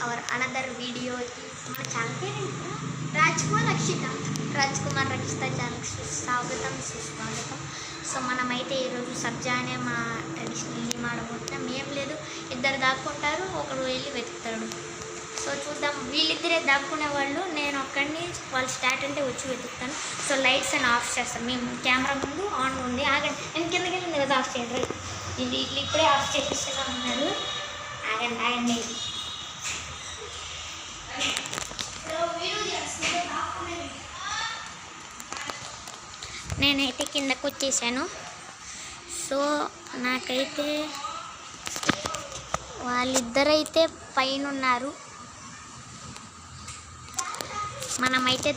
Hour another వీడియోకి. మన channel పేరు రాజ్కుమార్ రక్షిత ఛానల్కి స్వాగతం సుస్వాగతం. సో మనమైతే ఈరోజు సబ్జా అనే మా ట్రెడిషనల్ గేమ్ ఆడబోతున్నాం. ఏం లేదు, ఇద్దరు దాక్కుంటారు, ఒకడు వెళ్ళి వెతుకుతాడు. సో చూద్దాం. వీళ్ళిద్దరే దాక్కునే వాళ్ళు, నేను ఒక్కడిని వాళ్ళు స్టార్ట్ అంటే వచ్చి వెతుకుతాను. సో లైట్స్ అని ఆఫ్ చేస్తాను. మేము కెమెరా ముందు ఆన్ ఉంది. ఆగండి, నేను కిందకి వెళ్ళింది కదా ఆఫ్ చేయండి. ఇది ఇప్పుడే ఆఫ్ చేపిస్తూనే ఉన్నారు. ఆగండి. నేనైతే కిందకు వచ్చేసాను. సో నాకైతే వాళ్ళిద్దరైతే పైన ఉన్నారు. మనమైతే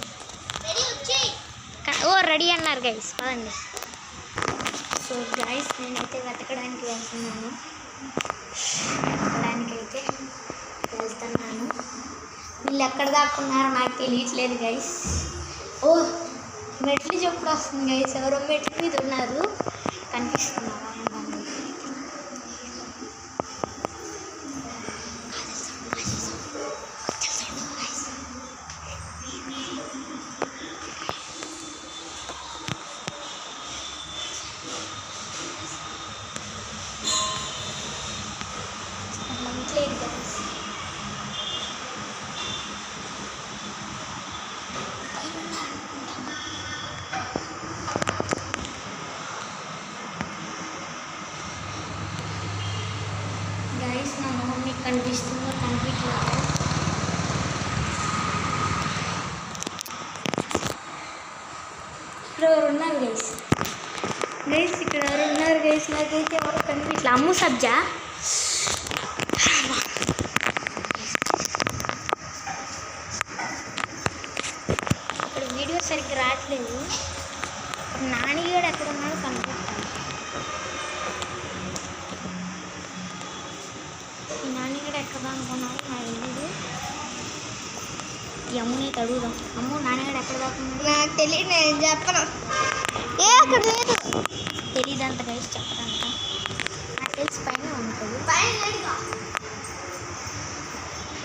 రెడీ అన్నారు గైస్, పదండి. సో గైస్ నేనైతే వెతకడానికి వెళ్తున్నాను. వీళ్ళు ఎక్కడ దాక్కున్నారో నాకు తెలియట్లేదు గైస్. మెట్లు చెప్పుడు వస్తుంది గైస్. ఎవరో మెట్ల మీద ఉన్నారు, కనిపిస్తున్నారు. గైస్ నా మొహం మీకు కనిపిస్తుందో కనిపించలేదు. ఇక్కడ ఎవరు ఉన్నారు గైస్? ఇక్కడ ఎవరు ఉన్నారు గైస్? నాకైతే ఎవరు కనిపించలేదు. అమ్ము సబ్జా ఇక్కడ వీడియో సరిగ్గా రావట్లేదు. నానిగాడు ఎక్కడ ఉన్నాడో కనిపిస్తాను. నాన్నగడ ఎక్కడ అనుకున్నావు నాకు తెలియదు. ఈ అమ్ముని అడుగుదాం. అమ్ము నాన్నగడ ఎక్కడ దాకున్నాడు? నాకు తెలియదు, నేను చెప్పను. అక్కడ లేదు, తెలియదు అంత గైస్, చెప్పదంట. నాకు తెలిసి పైన ఉంటుంది.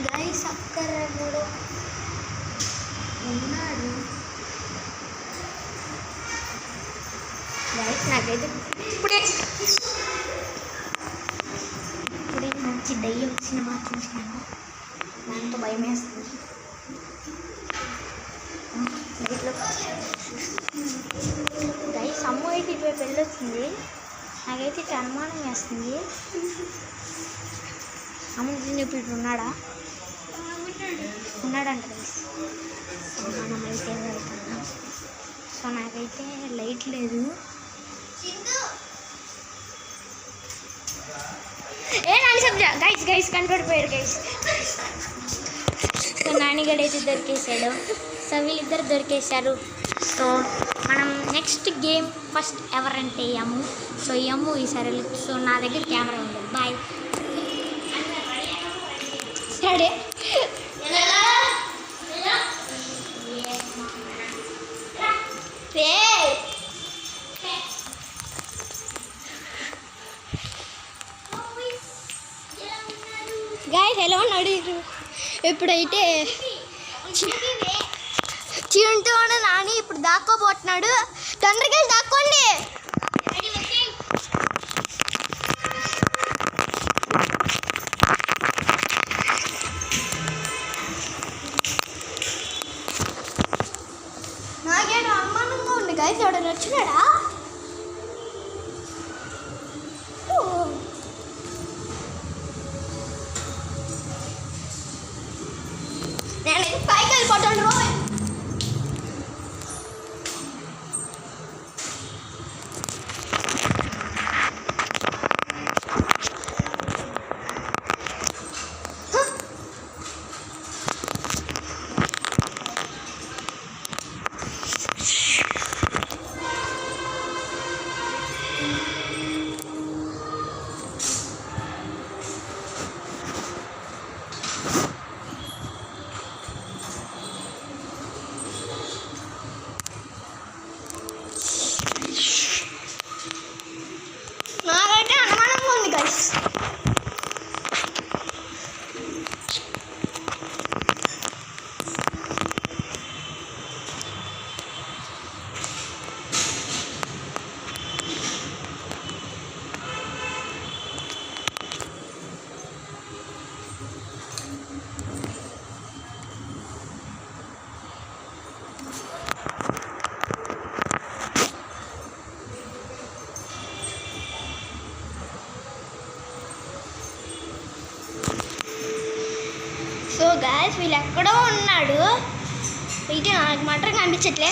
గైస్ అక్కడ కూడా ఉన్నాడు గైస్. నాకైతే ఇప్పుడే మంచి దయ్యం సినిమా చూసినాను, దాంతో భయం వేస్తుంది. గైస్ అమ్మ అయితే ఇటువైపు వెళ్ళొచ్చింది. నాకైతే ఇటు అనుమానం వేస్తుంది. అమ్మ నిజం చెప్పి ఇటు ఉన్నాడంట గైస్. మనం అయితే వెళ్తున్నాం. సో నాకైతే లైట్ లేదు. గైస్ కనపడిపోయారు గైస్. సో నానిగడైతే దొరికేసాడు. సో వీళ్ళిద్దరు దొరికేశారు. సో మనం నెక్స్ట్ గేమ్ ఫస్ట్ ఎవరంటే అమ్ము. సో ఈ అమ్ము ఈసారి. సో నా దగ్గర కెమెరా ఉంది. బాయ్. సరే గైస్ ఎలా ఉన్నాడు? ఇప్పుడైతే చింటూ నాని ఇప్పుడు దాక్కోబోతున్నాడు. తొందరగా దాక్కోండి. నాకేదో అనుమానంగా ఉంది గైస్. ఎవడన్నా వచ్చినాడా? నేను పైకి వెళ్ళిపోతాను రోజు. సో గాయస్ వీళ్ళు ఎక్కడో ఉన్నాడు. ఇటు నాకు మాత్రం కనిపించట్లే.